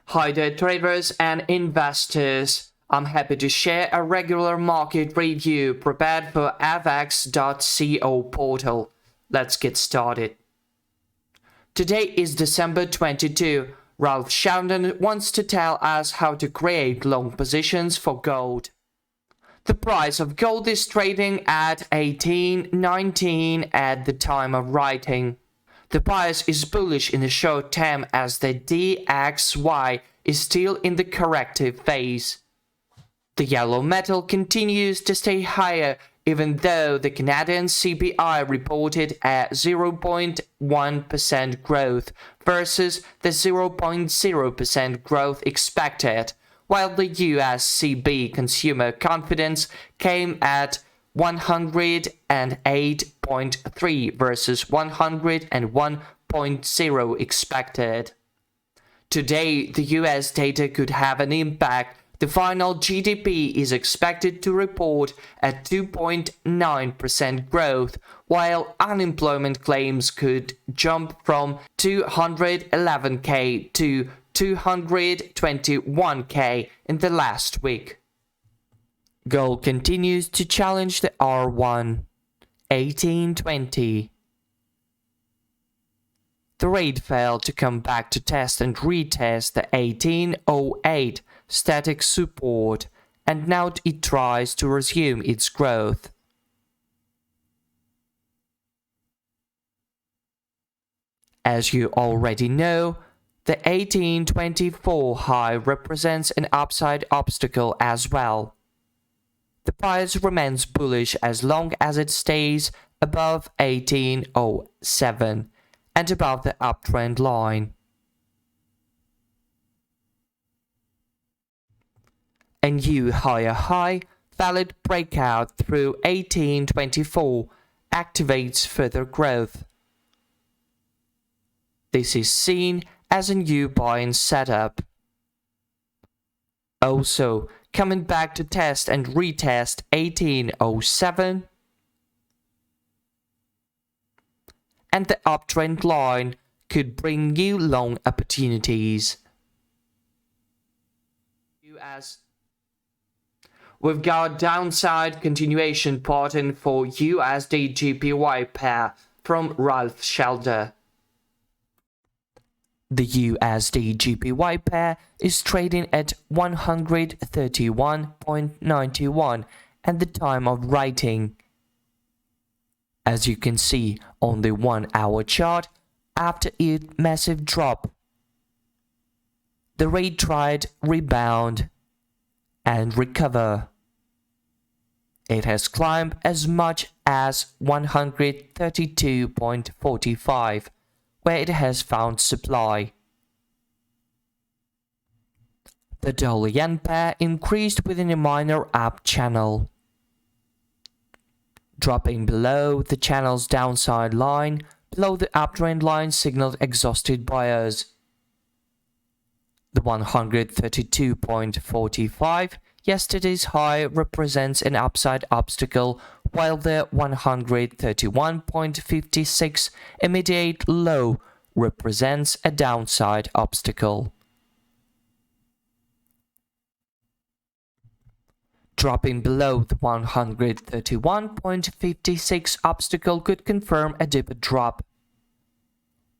Hi there traders and investors. I'm happy to share a regular market review prepared for FxCo portal. Let's get started. Today is December 22. Ralph Sheldon wants to tell us how to create long positions for gold. The price of gold is trading at 18.19 at the time of writing. The bias is bullish in the short term as the DXY is still in the corrective phase. The yellow metal continues to stay higher even though the Canadian CPI reported a 0.1% growth versus the 0.0% growth expected, while the USCB consumer confidence came at 108.3 versus 101.0 expected. Today, the US data could have an impact. The final GDP is expected to report a 2.9% growth, while unemployment claims could jump from 211K to 221K in the last week. Gold continues to challenge the R1, 1820. The rate failed to come back to test and retest the 1808 static support, and now it tries to resume its growth. As you already know, the 1824 high represents an upside obstacle as well. The price remains bullish as long as it stays above 1807 and above the uptrend line. A new higher high, valid breakout through 1824, activates further growth. This is seen as a new buying setup. Also, coming back to test and retest 1807 and the uptrend line could bring new long opportunities. We've got downside continuation pattern for USD GPY pair from Ralph Sheldon. The USD GPY pair is trading at 131.91 at the time of writing. As you can see on the 1-hour chart, after a massive drop, the rate tried rebound and recover. It has climbed as much as 132.45, where it has found supply. The dollar-yen pair increased within a minor up channel, dropping below the channel's downside line. Below the uptrend line signaled exhausted buyers. The 132.45 yesterday's high represents an upside obstacle, while the 131.56 immediate low represents a downside obstacle. Dropping below the 131.56 obstacle could confirm a deeper drop.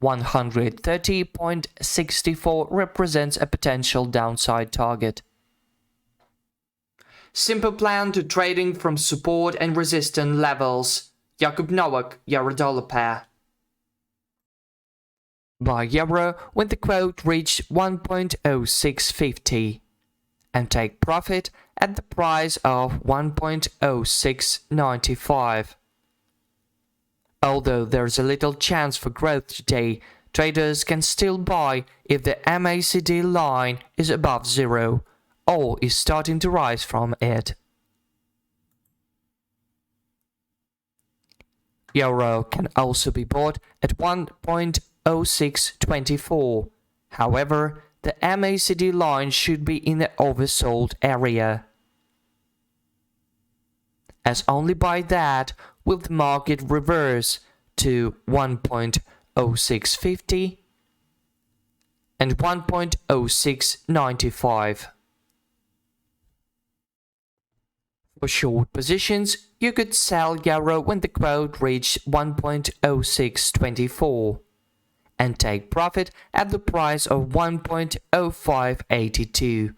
130.64 represents a potential downside target. Simple plan to trading from support and resistance levels. Jakub Nowak, Euro-Dollar pair. Buy Euro when the quote reached 1.0650 and take profit at the price of 1.0695. Although there's a little chance for growth today, traders can still buy if the MACD line is above zero or is starting to rise from it. Euro can also be bought at 1.0624. However, the MACD line should be in the oversold area, as only by that will the market reverse to 1.0650 and 1.0695. For short positions, you could sell euro when the quote reached 1.0624 and take profit at the price of 1.0582.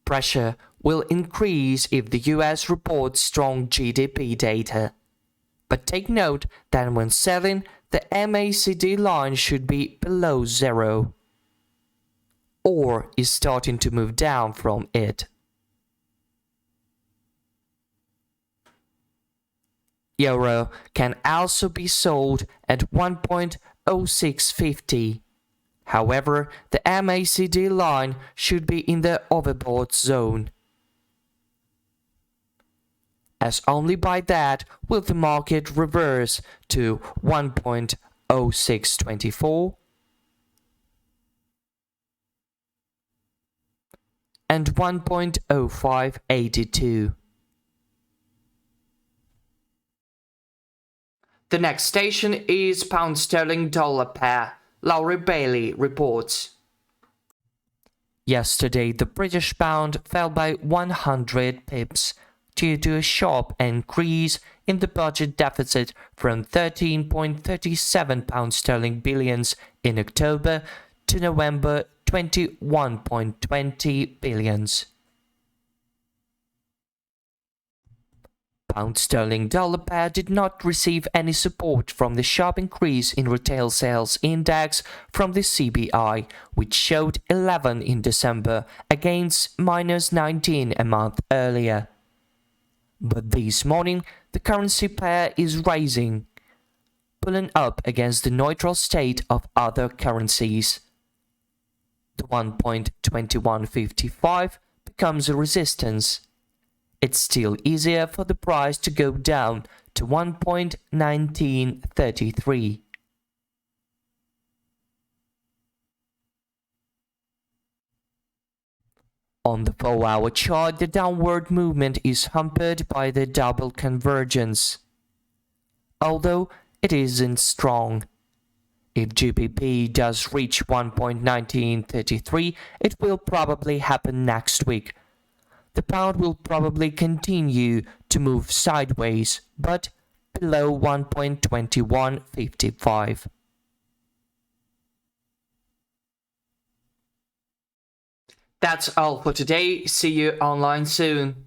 Pressure will increase if the US reports strong GDP data. But take note that when selling, the MACD line should be below zero, or is starting to move down from it. Euro can also be sold at 1.0650. However, the MACD line should be in the overbought zone, as only by that will the market reverse to 1.0624 and 1.0582. The next station is pound sterling dollar pair. Laurie Bailey reports. Yesterday, the British pound fell by 100 pips due to a sharp increase in the budget deficit from 13.37 pound sterling billions in October to November 21.20 billions. Pound sterling dollar pair did not receive any support from the sharp increase in retail sales index from the CBI, which showed 11 in December against -19 a month earlier. But this morning, the currency pair is rising, pulling up against the neutral state of other currencies. The 1.2155 becomes a resistance. It's still easier for the price to go down to 1.1933. On the 4-hour chart, the downward movement is hampered by the double convergence, although it isn't strong. If GBP does reach 1.1933, it will probably happen next week. The pound will probably continue to move sideways, but below 1.2155. That's all for today. See you online soon.